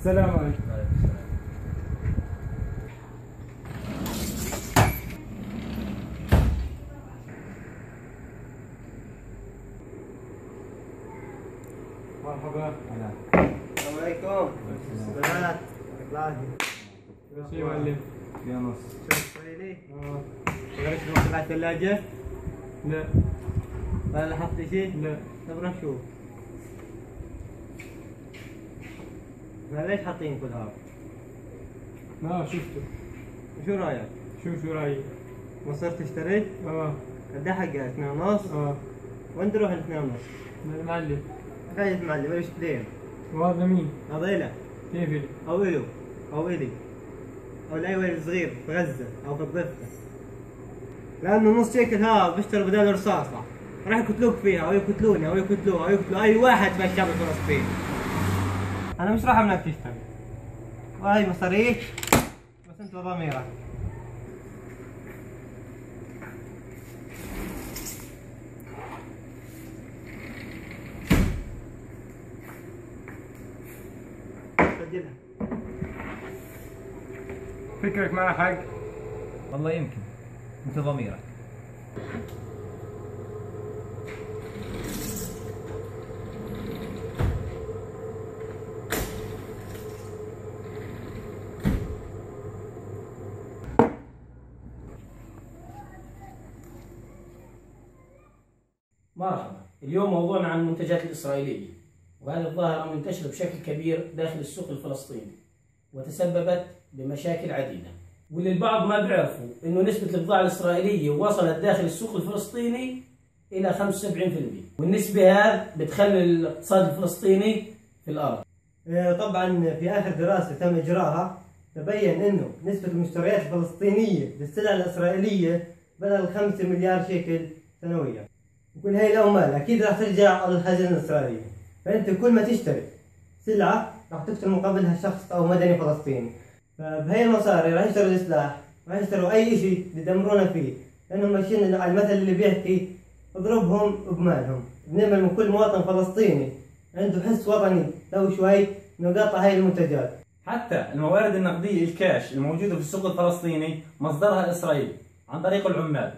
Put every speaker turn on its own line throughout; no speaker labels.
السلام عليكم. مرحبا.
السلام عليكم. بنات
شو معلم؟
يا نص. شو اسرائيلي؟ غيرت تروح تبع الثلاجة؟
لا.
ولا لاحظت شيء؟
لا.
طب نشوف. ليش حاطين كل هذا؟
ما شفته.
شو رايك؟
شو رايك؟
ما صرت تشتري؟ قد ايه حقها؟ 2 ونص؟ وين تروح ال 2 ونص؟
المعلم.
حكاية المعلم ايش تدين؟
وهذا مين؟
هذا إله.
كيف إلي؟
أو إلو أو إلي أو الأي ولد صغير في غزة أو في الضفة، لأنه نص شيكل هذا بيشتري بدال رصاصة، راح يقتلوك فيها أو يقتلوني أو يقتلوه أو يقتلوا أي واحد في الشعب الفلسطيني. أنا مش راح أمنعك تشتري، وهي مصاريك بس أنت وضميرك. سجلها.
فكرك معنا حق؟
والله يمكن مثل ضميرك.
مرحبا، اليوم موضوعنا عن المنتجات الإسرائيلية، وهذه الظاهرة منتشرة بشكل كبير داخل السوق الفلسطيني وتسببت بمشاكل عديدة، واللي البعض ما بيعرفوا إنه نسبة البضاعة الإسرائيلية وصلت داخل السوق الفلسطيني إلى 75%، والنسبة هذه بتخلي الاقتصاد الفلسطيني في الأرض.
طبعا في آخر دراسة تم إجراءها تبين إنه نسبة المشتريات الفلسطينية للسلع الإسرائيلية بلغ 5 مليار شيكل سنويا، وكل هاي الأموال أكيد راح ترجع على الخزانة الإسرائيلية، فأنت كل ما تشتري سلعة راح تقتل مقابلها شخص أو مدني فلسطيني، فبهي المصاري راح يشتروا السلاح، راح يشتروا أي شيء يدمرونا فيه، لأنهم ماشيين على المثل اللي بيحكي اضربهم بمالهم. بنأمل من كل مواطن فلسطيني عنده حس وطني لو شوي إنه يقاطع هاي المنتجات.
حتى الموارد النقدية الكاش الموجودة في السوق الفلسطيني مصدرها إسرائيل عن طريق العمال،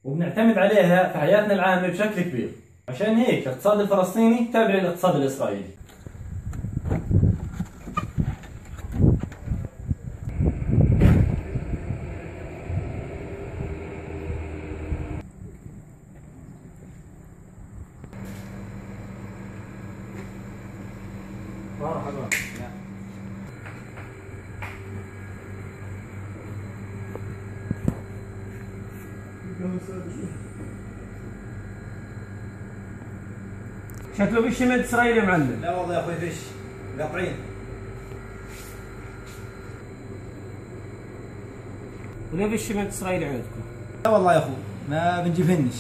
وبنعتمد عليها في حياتنا العامة بشكل كبير. عشان هيك الاقتصاد الفلسطيني تابع للاقتصاد الإسرائيلي.
مرحبا. شكله في شمال إسرائيل يا معلم.
لا والله يا أخوي فيش قاطعين.
وليه في شمال إسرائيل عندكم؟
لا والله يا أخوي ما بنجيبهنش.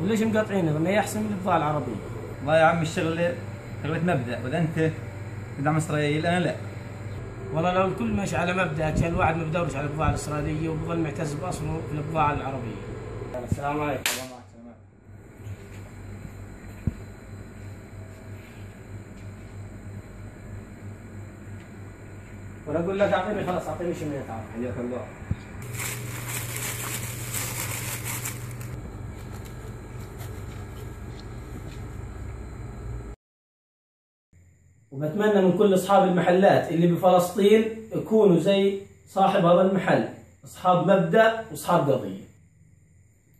وليش مقاطعينه؟ ما هي أحسن من البضاعة العربية.
والله يا عم الشغلة شغلة مبدأ، وإذا أنت تدعم إسرائيل أنا لا.
والله لو الكل ماشي على مبدأ كان الواحد ما بدورش على البضاعة الإسرائيلية وبظل معتز بأصله في البضاعة العربية. السلام عليكم. ولا اقول لك اعطيني خلاص اعطيني شمية تعال.
حياك الله.
وبتمنى من كل اصحاب المحلات اللي بفلسطين يكونوا زي صاحب هذا المحل، اصحاب مبدأ واصحاب قضية.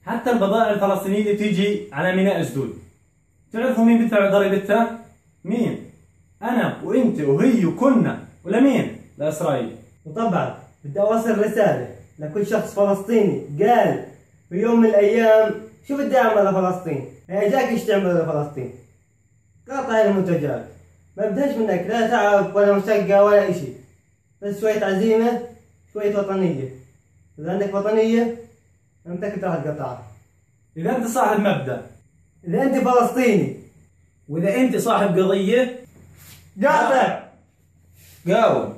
حتى البضائع الفلسطينية اللي بتيجي على ميناء جدود، تعرفوا مين بيدفع ضريبتها؟ مين؟ أنا وأنت وهي وكلنا، ولا مين؟ لإسرائيل.
وطبعا بدي أوصل رسالة لكل شخص فلسطيني قال في يوم من الأيام شو بدي أعمل لفلسطين؟ هي جاك إيش تعمل لفلسطين؟ قاطع هاي المنتجات، ما بدهاش منك لا تعب ولا مشقة ولا إشي، بس شوية عزيمة شوية وطنية. إذا عندك وطنية أنا متأكد راح تقطعها.
إذا أنت صاحب مبدأ،
إذا أنت فلسطيني،
واذا انت صاحب قضية
قاطع.
قاوم.